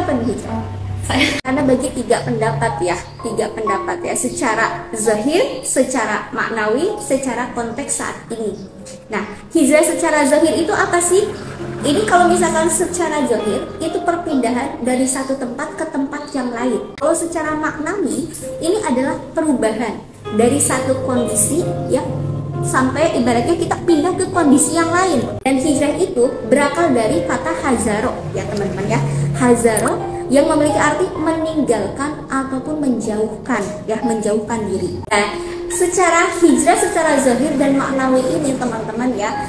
kenapa nih hijrah? Karena bagi tiga pendapat ya, secara zahir, secara maknawi, secara konteks saat ini. Nah, hijrah secara zahir itu apa sih? Ini kalau misalkan secara zahir itu perpindahan dari satu tempat ke tempat yang lain. Kalau secara maknawi ini adalah perubahan dari satu kondisi ya sampai ibaratnya kita pindah ke kondisi yang lain. Dan hijrah itu berakal dari kata hazaro ya teman-teman ya. Hazaro yang memiliki arti meninggalkan ataupun menjauhkan ya, menjauhkan diri. Nah, secara hijrah secara zahir dan maknawi ini teman-teman ya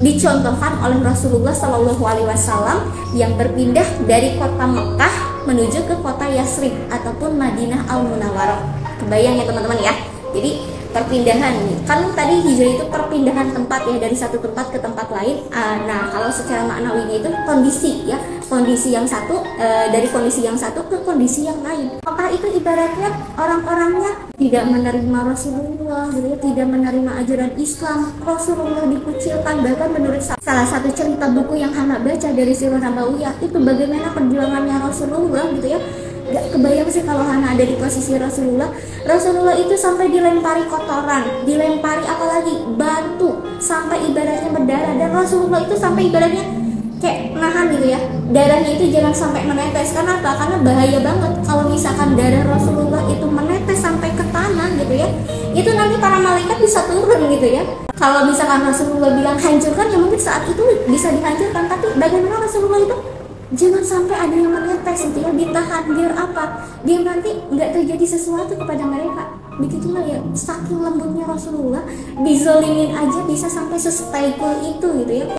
dicontohkan oleh Rasulullah Shallallahu Alaihi Wasallam yang berpindah dari kota Mekah menuju ke kota Yasrib ataupun Madinah Al Munawwarah. Kebayang ya teman-teman ya. Jadi perpindahan kan tadi hijrah itu perpindahan tempat ya, dari satu tempat ke tempat lain. Nah kalau secara maknawinya itu kondisi ya, kondisi yang satu dari kondisi yang satu ke kondisi yang lain. Maka itu ibaratnya orang-orangnya tidak menerima Rasulullah gitu ya, tidak menerima ajaran Islam. Rasulullah dikucilkan. Bahkan menurut salah satu cerita buku yang Hana baca dari Sirah Nabawiyah itu bagaimana perjuangannya Rasulullah gitu ya. Gak kebayang sih kalau Hana ada di posisi Rasulullah. Rasulullah itu sampai dilempari kotoran, dilempari apalagi batu, sampai ibaratnya berdarah. Dan Rasulullah itu sampai ibaratnya kayak nahan gitu ya, darahnya itu jangan sampai menetes. Karena apa? Karena bahaya banget kalau misalkan darah Rasulullah itu menetes sampai ke tanah gitu ya. Itu nanti para malaikat bisa turun gitu ya. Kalau misalkan Rasulullah bilang hancurkan, ya mungkin saat itu bisa dihancurkan. Tapi bagaimana Rasulullah itu jangan sampai ada yang menetes gitu ya, ditahan. Biar apa? Biar nanti nggak terjadi sesuatu kepada mereka. Begitulah ya, saking lembutnya Rasulullah, dizolimin aja bisa sampai sestay itu gitu ya.